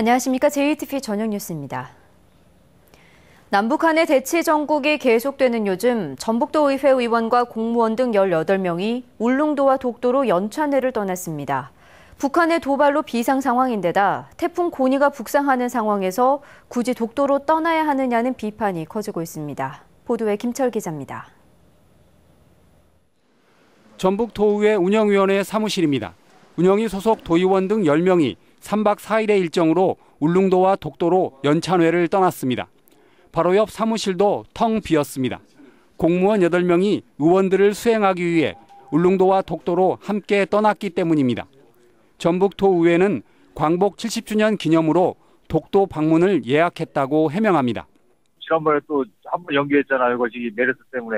안녕하십니까. JTBC 저녁 뉴스입니다. 남북한의 대치 전국이 계속되는 요즘 전북도 의회 의원과 공무원 등 18명이 울릉도와 독도로 연찬회를 떠났습니다. 북한의 도발로 비상 상황인데다 태풍 고니가 북상하는 상황에서 굳이 독도로 떠나야 하느냐는 비판이 커지고 있습니다. 보도에 김철 기자입니다. 전북도의회 운영위원회 사무실입니다. 운영위 소속 도의원 등 10명이 3박 4일의 일정으로 울릉도와 독도로 연찬회를 떠났습니다. 바로 옆 사무실도 텅 비었습니다. 공무원 8명이 의원들을 수행하기 위해 울릉도와 독도로 함께 떠났기 때문입니다. 전북도의회는 광복 70주년 기념으로 독도 방문을 예약했다고 해명합니다. 지난번에 또 한 번 연기했잖아요. 이것이 메르스 때문에.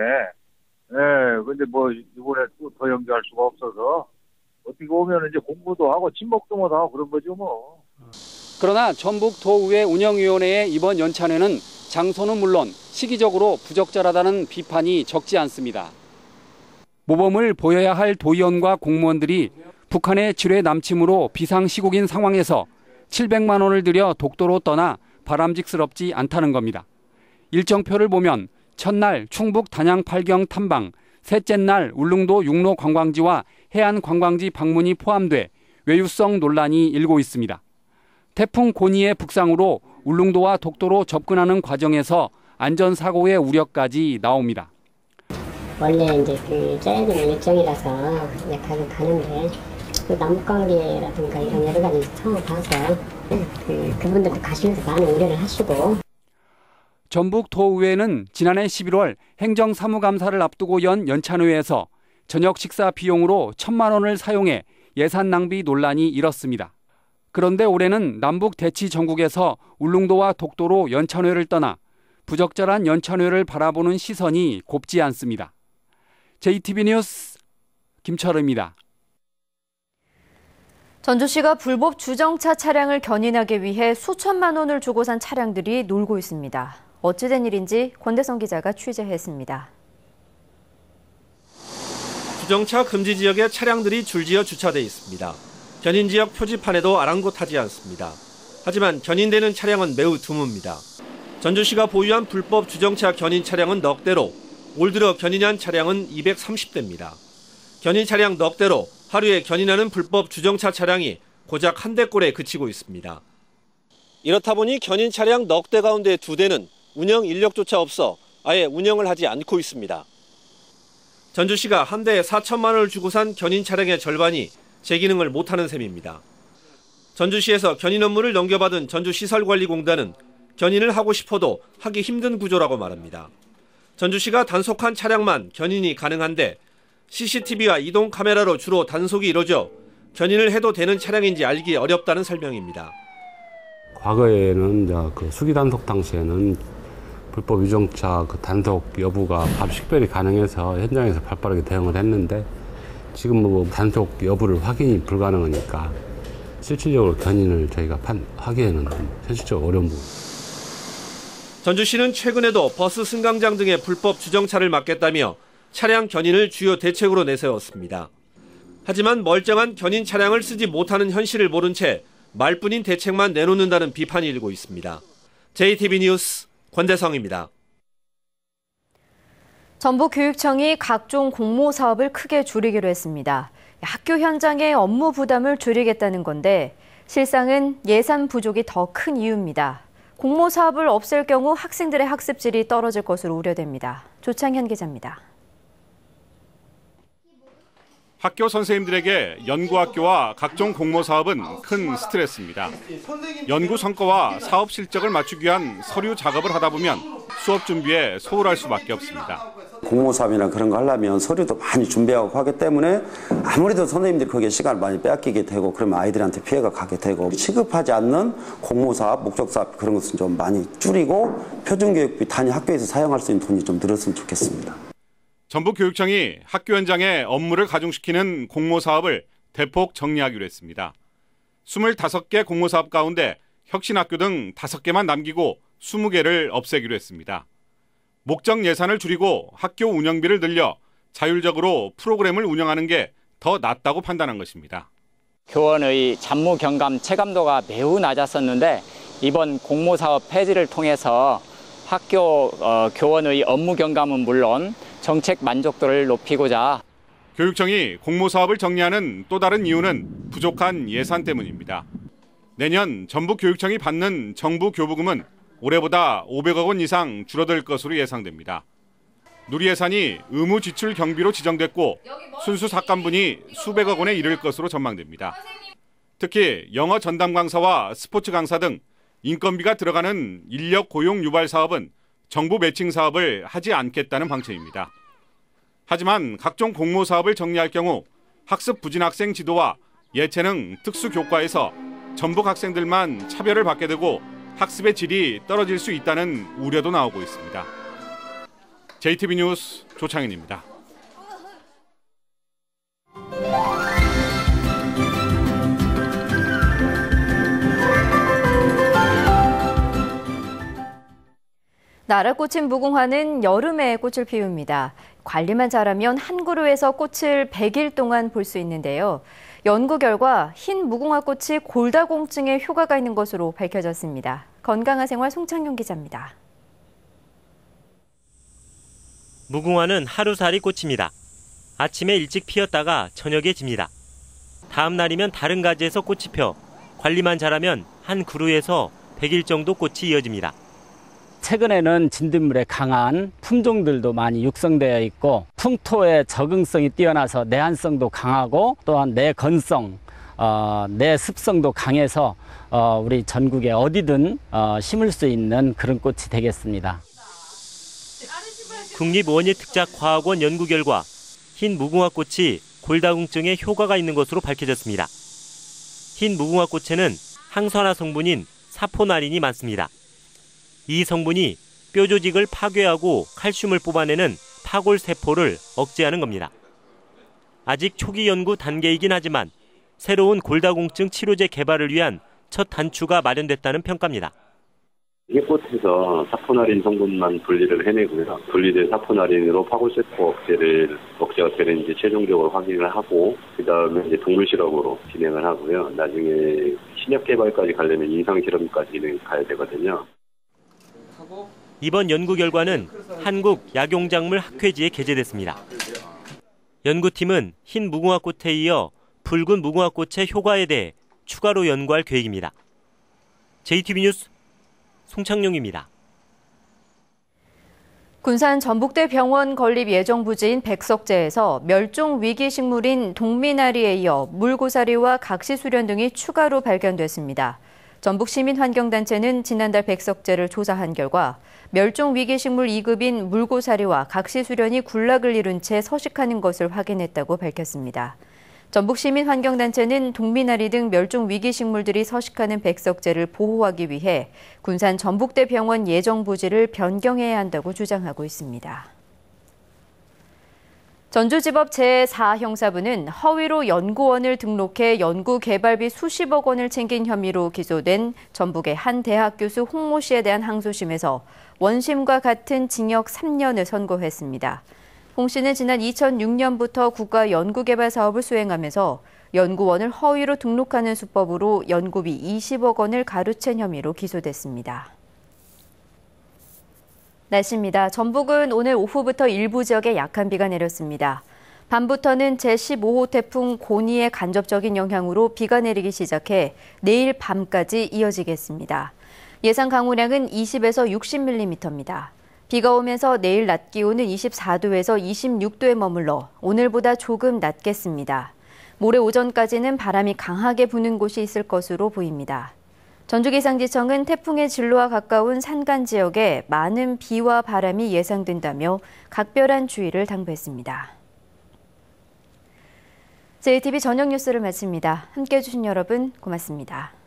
근데 뭐 이번에 또 더 연기할 수가 없어서 어떻게 보면 이제 공부도 하고 친목도 못 하고 그런 거죠 뭐. 그러나 전북도의회 운영위원회의 이번 연찬회는 장소는 물론 시기적으로 부적절하다는 비판이 적지 않습니다. 모범을 보여야 할 도의원과 공무원들이 북한의 지뢰 남침으로 비상시국인 상황에서 700만 원을 들여 독도로 떠나 바람직스럽지 않다는 겁니다. 일정표를 보면 첫날 충북 단양 팔경 탐방, 셋째 날 울릉도 육로 관광지와 해안 관광지 방문이 포함돼 외유성 논란이 일고 있습니다. 태풍 고니의 북상으로 울릉도와 독도로 접근하는 과정에서 안전사고의 우려까지 나옵니다. 원래 이제 짜야 되는 일정이라서 가는데 남북관계라든가 이런 여러 가지 상황을 봐서 그분들도 가시면서 많은 우려를 하시고. 전북도의회는 지난해 11월 행정사무감사를 앞두고 연 연찬회에서 저녁 식사 비용으로 1,000만 원을 사용해 예산 낭비 논란이 일었습니다. 그런데 올해는 남북 대치 전국에서 울릉도와 독도로 연찬회를 떠나 부적절한 연찬회를 바라보는 시선이 곱지 않습니다. JTBC 뉴스 김철우입니다. 전주시가 불법 주정차 차량을 견인하기 위해 수천만 원을 주고 산 차량들이 놀고 있습니다. 어찌된 일인지 권대성 기자가 취재했습니다. 주정차 금지 지역에 차량들이 줄지어 주차돼 있습니다. 견인 지역 표지판에도 아랑곳하지 않습니다. 하지만 견인되는 차량은 매우 드뭅니다. 전주시가 보유한 불법 주정차 견인 차량은 넉 대로, 올 들어 견인한 차량은 230대입니다. 견인 차량 넉 대로 하루에 견인하는 불법 주정차 차량이 고작 한 대꼴에 그치고 있습니다. 이렇다 보니 견인 차량 넉 대 가운데 2대는 운영 인력조차 없어 아예 운영을 하지 않고 있습니다. 전주시가 한 대에 4천만 원을 주고 산 견인 차량의 절반이 재기능을 못하는 셈입니다. 전주시에서 견인 업무를 넘겨받은 전주시설관리공단은 견인을 하고 싶어도 하기 힘든 구조라고 말합니다. 전주시가 단속한 차량만 견인이 가능한데 CCTV와 이동 카메라로 주로 단속이 이루어져 견인을 해도 되는 차량인지 알기 어렵다는 설명입니다. 과거에는 수기 단속 당시에는 불법 유정차 단속 여부가 바로 식별이 가능해서 현장에서 발빠르게 대응을 했는데 지금 단속 여부를 확인이 불가능하니까 실질적으로 견인을 저희가 하기에는 현실적으로 어려운 부분. 전주시는 최근에도 버스 승강장 등의 불법 주정차를 막겠다며 차량 견인을 주요 대책으로 내세웠습니다. 하지만 멀쩡한 견인 차량을 쓰지 못하는 현실을 모른 채 말뿐인 대책만 내놓는다는 비판이 일고 있습니다. JTBC 뉴스 권대성입니다. 전북교육청이 각종 공모 사업을 크게 줄이기로 했습니다. 학교 현장의 업무 부담을 줄이겠다는 건데 실상은 예산 부족이 더 큰 이유입니다. 공모 사업을 없앨 경우 학생들의 학습질이 떨어질 것으로 우려됩니다. 조창현 기자입니다. 학교 선생님들에게 연구학교와 각종 공모 사업은 큰 스트레스입니다. 연구 성과와 사업 실적을 맞추기 위한 서류 작업을 하다 보면 수업 준비에 소홀할 수밖에 없습니다. 공모 사업이나 그런 거 하려면 서류도 많이 준비하고 하기 때문에 아무래도 선생님들이 거기에 시간을 많이 빼앗기게 되고 그러면 아이들한테 피해가 가게 되고 취급하지 않는 공모 사업, 목적 사업 그런 것은 좀 많이 줄이고 표준교육비 단위 학교에서 사용할 수 있는 돈이 좀 늘었으면 좋겠습니다. 전북교육청이 학교 현장에 업무를 가중시키는 공모 사업을 대폭 정리하기로 했습니다. 25개 공모 사업 가운데 혁신학교 등 5개만 남기고 20개를 없애기로 했습니다. 목적 예산을 줄이고 학교 운영비를 늘려 자율적으로 프로그램을 운영하는 게 더 낫다고 판단한 것입니다. 교원의 잡무 경감 체감도가 매우 낮았었는데 이번 공모사업 폐지를 통해서 학교 교원의 업무 경감은 물론 정책 만족도를 높이고자 교육청이 공모사업을 정리하는 또 다른 이유는 부족한 예산 때문입니다. 내년 전북교육청이 받는 정부 교부금은 올해보다 500억 원 이상 줄어들 것으로 예상됩니다. 누리 예산이 의무 지출 경비로 지정됐고 순수 삭감분이 수백억 원에 이를 것으로 전망됩니다. 특히 영어 전담 강사와 스포츠 강사 등 인건비가 들어가는 인력 고용 유발 사업은 정부 매칭 사업을 하지 않겠다는 방침입니다. 하지만 각종 공모 사업을 정리할 경우 학습 부진 학생 지도와 예체능 특수교과에서 전북 학생들만 차별을 받게 되고 학습의 질이 떨어질 수 있다는 우려도 나오고 있습니다. JTB 뉴스 조창현입니다. 나라꽃인 무궁화는 여름에 꽃을 피웁니다. 관리만 잘하면 한 그루에서 꽃을 100일 동안 볼 수 있는데요. 연구 결과 흰 무궁화꽃이 골다공증에 효과가 있는 것으로 밝혀졌습니다. 건강한 생활 송창용 기자입니다. 무궁화는 하루살이 꽃입니다. 아침에 일찍 피었다가 저녁에 집니다. 다음 날이면 다른 가지에서 꽃이 펴 관리만 잘하면 한 그루에서 100일 정도 꽃이 이어집니다. 최근에는 진딧물에 강한 품종들도 많이 육성되어 있고 풍토의 적응성이 뛰어나서 내한성도 강하고 또한 내건성, 내습성도 강해서 우리 전국에 어디든 심을 수 있는 그런 꽃이 되겠습니다. 국립원예특작과학원 연구 결과 흰 무궁화꽃이 골다공증에 효과가 있는 것으로 밝혀졌습니다. 흰 무궁화꽃에는 항산화 성분인 사포나린이 많습니다. 이 성분이 뼈 조직을 파괴하고 칼슘을 뽑아내는 파골세포를 억제하는 겁니다. 아직 초기 연구 단계이긴 하지만 새로운 골다공증 치료제 개발을 위한 첫 단추가 마련됐다는 평가입니다. 이 꽃에서 사포나린 성분만 분리를 해내고요. 분리된 사포나린으로 파골세포 억제가 되는지 최종적으로 확인을 하고 그다음에 이제 동물 실험으로 진행을 하고요. 나중에 신약 개발까지 가려면 임상 실험까지는 가야 되거든요. 이번 연구 결과는 한국약용작물학회지에 게재됐습니다. 연구팀은 흰 무궁화꽃에 이어 붉은 무궁화꽃의 효과에 대해 추가로 연구할 계획입니다. JTB 뉴스 송창용입니다. 군산 전북대 병원 건립 예정 부지인 백석제에서 멸종 위기 식물인 동미나리에 이어 물고사리와 각시수련 등이 추가로 발견됐습니다. 전북시민환경단체는 지난달 백석제를 조사한 결과 멸종 위기 식물 2급인 물고사리와 각시수련이 군락을 이룬 채 서식하는 것을 확인했다고 밝혔습니다. 전북시민환경단체는 동미나리 등 멸종 위기 식물들이 서식하는 백석제를 보호하기 위해 군산 전북대 병원 예정 부지를 변경해야 한다고 주장하고 있습니다. 전주지법 제4형사부는 허위로 연구원을 등록해 연구개발비 수십억 원을 챙긴 혐의로 기소된 전북의 한 대학 교수 홍모 씨에 대한 항소심에서 원심과 같은 징역 3년을 선고했습니다. 홍 씨는 지난 2006년부터 국가 연구개발 사업을 수행하면서 연구원을 허위로 등록하는 수법으로 연구비 20억 원을 가로챈 혐의로 기소됐습니다. 날씨입니다. 전북은 오늘 오후부터 일부 지역에 약한 비가 내렸습니다. 밤부터는 제15호 태풍 고니의 간접적인 영향으로 비가 내리기 시작해 내일 밤까지 이어지겠습니다. 예상 강우량은 20에서 60mm입니다. 비가 오면서 내일 낮 기온은 24도에서 26도에 머물러 오늘보다 조금 낮겠습니다. 모레 오전까지는 바람이 강하게 부는 곳이 있을 것으로 보입니다. 전주기상지청은 태풍의 진로와 가까운 산간 지역에 많은 비와 바람이 예상된다며 각별한 주의를 당부했습니다. JTB 저녁 뉴스를 마칩니다. 함께해 주신 여러분 고맙습니다.